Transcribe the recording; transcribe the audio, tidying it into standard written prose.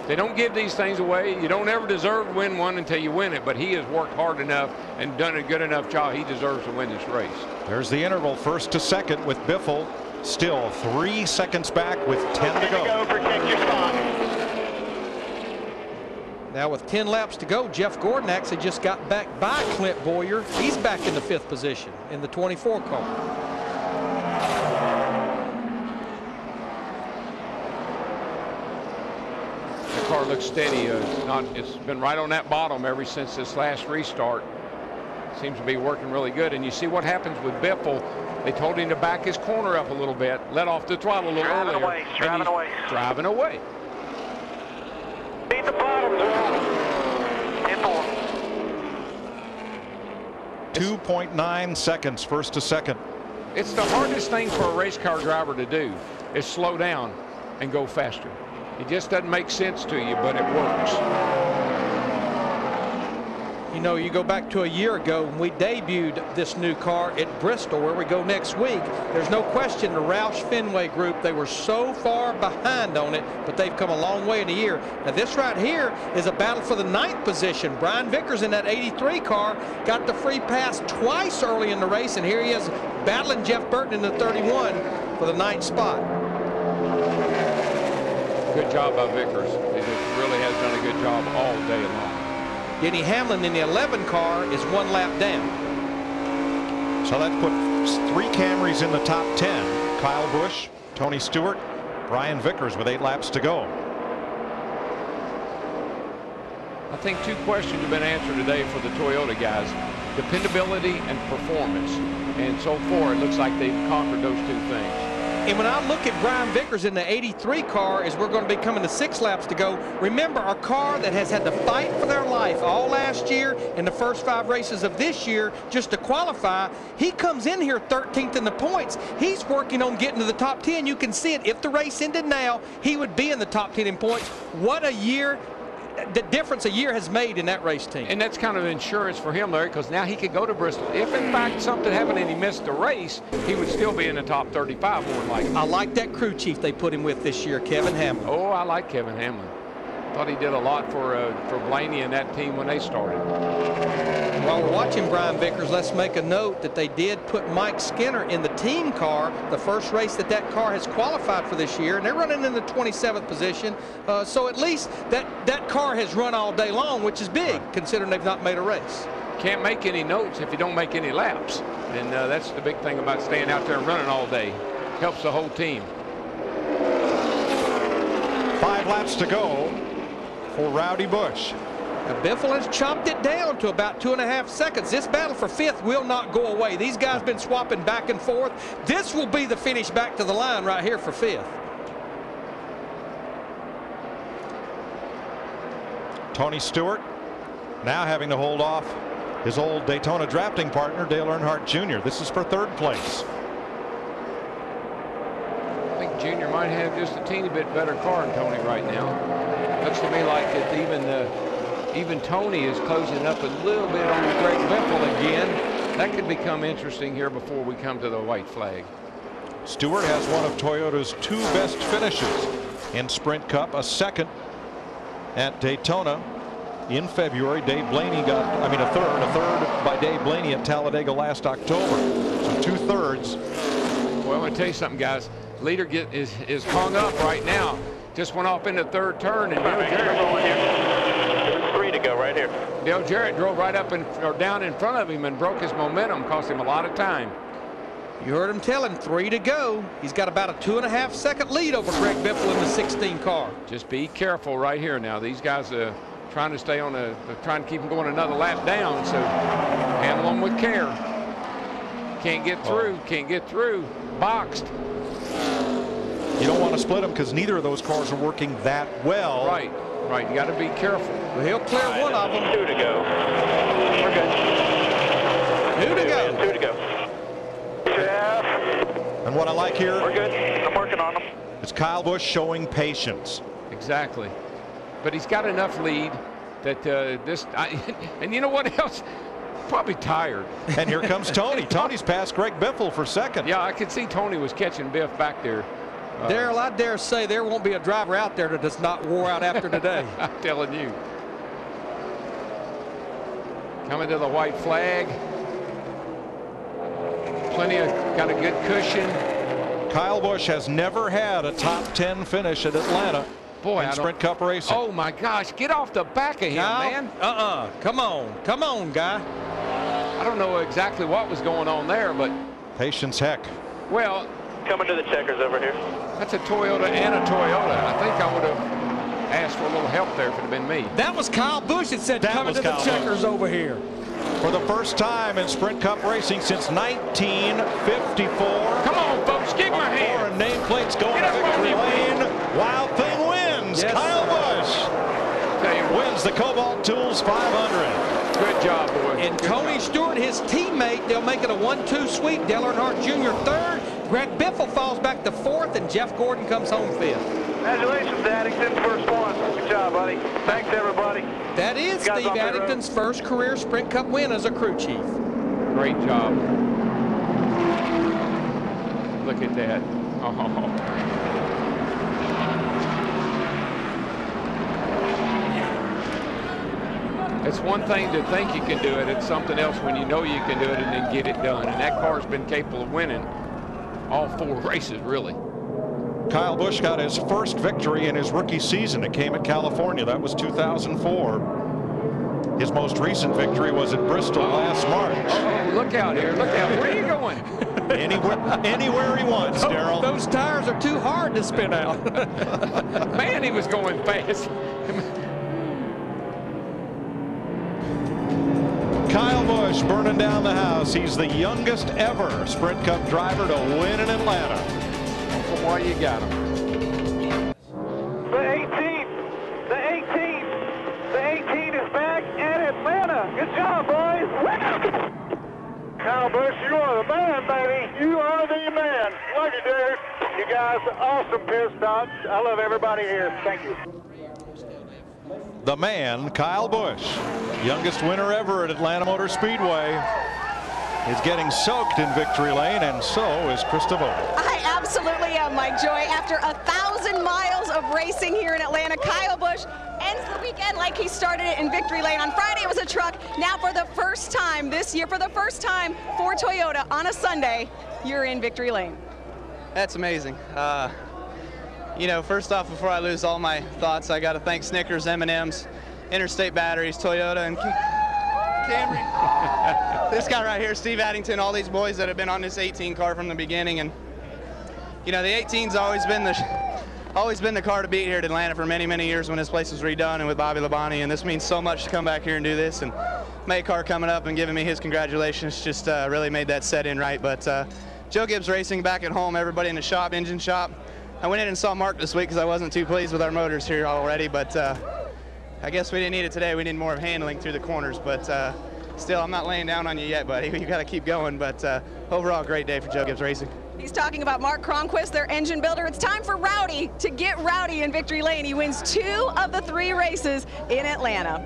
They don't give these things away. You don't ever deserve to win one until you win it, but he has worked hard enough and done a good enough job. He deserves to win this race. There's the interval, first to second, with Biffle still 3 seconds back with 10 to go. Protect your spot. Now with 10 laps to go, Jeff Gordon actually just got back by Clint Boyer. He's back in the 5th position in the 24 car. Car looks steady. It's been right on that bottom ever since this last restart. Seems to be working really good. And you see what happens with Biffle. They told him to back his corner up a little bit, let off the throttle a little earlier. Driving away. Driving away. Beat the bottom. 2.9 seconds, first to second. It's the hardest thing for a race car driver to do is slow down and go faster. It just doesn't make sense to you, but it works. You know, you go back to a year ago when we debuted this new car at Bristol, where we go next week. There's no question the Roush Fenway group, they were so far behind on it, but they've come a long way in a year. Now this right here is a battle for the 9th position. Brian Vickers in that 83 car got the free pass twice early in the race, and here he is battling Jeff Burton in the 31 for the 9th spot. Good job by Vickers. He really has done a good job all day long. Denny Hamlin in the 11 car is 1 lap down. So that put 3 Camrys in the top 10. Kyle Busch, Tony Stewart, Brian Vickers with 8 laps to go. I think 2 questions have been answered today for the Toyota guys: dependability and performance. And so far, it looks like they've conquered those 2 things. And when I look at Brian Vickers in the 83 car, as we're going to be coming to 6 laps to go, remember, a car that has had to fight for their life all last year and the first 5 races of this year just to qualify. He comes in here 13th in the points. He's working on getting to the top 10. You can see it. If the race ended now, he would be in the top 10 in points. What a year. The difference a year has made in that race team. And that's kind of insurance for him, Larry, because now he could go to Bristol. If in fact something happened and he missed the race, he would still be in the top 35 more than likely. I like that crew chief they put him with this year, Kevin Hamlin. Oh, I like Kevin Hamlin. Thought he did a lot for Blaney and that team when they started. While we're watching Brian Vickers, let's make a note that they did put Mike Skinner in the team car, the first race that car has qualified for this year, and they're running in the 27th position. So at least that car has run all day long, which is big, considering they've not made a race. Can't make any notes if you don't make any laps. And that's the big thing about staying out there and running all day. Helps the whole team. 5 laps to go for Rowdy Busch. Now, Biffle has chopped it down to about 2.5 seconds. This battle for 5th will not go away. These guys have been swapping back and forth. This will be the finish back to the line right here for 5th. Tony Stewart now having to hold off his old Daytona drafting partner, Dale Earnhardt Jr. This is for 3rd place. I think Junior might have just a teeny bit better car than Tony right now. Looks to me like that even Tony is closing up a little bit on Greg Biffle again. That could become interesting here before we come to the white flag. Stewart has one of Toyota's 2 best finishes in Sprint Cup, a 2nd at Daytona in February. Dave Blaney got, a third by Dave Blaney at Talladega last October. So 2 thirds. Well, I'm going to tell you something, guys. Leader is hung up right now. Just went off in the 3rd turn, and Dale Jarrett, 3 to go right here. Dale Jarrett drove right up or down in front of him and broke his momentum, cost him a lot of time. You heard him tell him 3 to go. He's got about a 2.5 second lead over Greg Biffle in the 16 car. Just be careful right here now. These guys are trying to stay on trying to keep them going another lap down. So handle them with care. Can't get through. Can't get through. Boxed. You don't want to split them because neither of those cars are working that well. Right. Right. You got to be careful. Well, he'll clear one of them. 2 to go. We're good. 2 to go. 2 to go. Jeff. And what I like here, We're good. I'm working on them. is Kyle Busch showing patience. Exactly. But he's got enough lead that and you know what else? Probably tired. And here comes Tony. Tony's passed Greg Biffle for 2nd. Yeah, I could see Tony was catching Biff back there. Daryl, I dare say there won't be a driver out there that does not wore out after today. I'm telling you. Coming to the white flag. Plenty of, got a good cushion. Kyle Busch has never had a top 10 finish at Atlanta. Boy, in Sprint Cup racing. Oh my gosh, get off the back of him, man. Come on, guy. I don't know exactly what was going on there, but Patience Heck. Well, Coming to the checkers over here. that's a Toyota and a Toyota. I think I would have asked for a little help there if it had been me. That was Kyle Busch that said That coming was to the Kyle checkers over here. For the first time in Sprint Cup racing since 1954. Come on, folks, give my hand. And nameplates going Get to up on victory you. lane. Wild Thing wins. Yes. Kyle Busch Tell you what, wins the Kobalt Tools 500. good job, boys. And Good Tony job. Stewart, his teammate, they'll make it a 1-2 sweep. Dale Earnhardt Jr. third. Greg Biffle falls back to fourth, and Jeff Gordon comes home fifth. Congratulations, Addington, first one. Good job, buddy. Thanks, everybody. That is Guys Steve on pit road. Addington's first career Sprint Cup win as a crew chief. Great job. Look at that. Oh. It's one thing to think you can do it. It's something else when you know you can do it and then get it done. And that car's been capable of winning all 4 races, really. Kyle Busch got his first victory in his rookie season. It came at California. That was 2004. His most recent victory was at Bristol last March. Oh, look out here. Look out. Where are you going? Anywhere he wants, Daryl. Those tires are too hard to spin out. Man, he was going fast. Kyle Busch burning down the house. He's the youngest ever Sprint Cup driver to win in Atlanta. From why you got him. The 18. The 18. The 18 is back at Atlanta. Good job, boys. Kyle Busch, you are the man, baby. You are the man. Love you, dude. You guys, awesome pit stops. I love everybody here. Thank you. The man, Kyle Busch, youngest winner ever at Atlanta Motor Speedway, is getting soaked in victory lane, and so is Krista Vogel. I absolutely am, Mike Joy. After 1,000 miles of racing here in Atlanta, Kyle Busch ends the weekend like he started it in victory lane. On Friday, it was a truck. Now, for the first time this year, for the first time for Toyota on a Sunday, you're in victory lane. That's amazing. You know, first off, before I lose all my thoughts, I got to thank Snickers, M&M's, Interstate Batteries, Toyota, and Camry. This guy right here, Steve Addington, all these boys that have been on this 18 car from the beginning. And you know, the 18's always been the car to beat here at Atlanta for many, many years when this place was redone and with Bobby Labonte. And this means so much to come back here and do this. And May Car coming up and giving me his congratulations just really made that set in right. But Joe Gibbs Racing back at home, everybody in the shop, engine shop. I went in and saw Mark this week because I wasn't too pleased with our motors here already, but I guess we didn't need it today. We need more of handling through the corners, but still, I'm not laying down on you yet, buddy. You got to keep going, but overall, great day for Joe Gibbs Racing. He's talking about Mark Cronquist, their engine builder. It's time for Rowdy to get rowdy in victory lane. He wins 2 of the 3 races in Atlanta.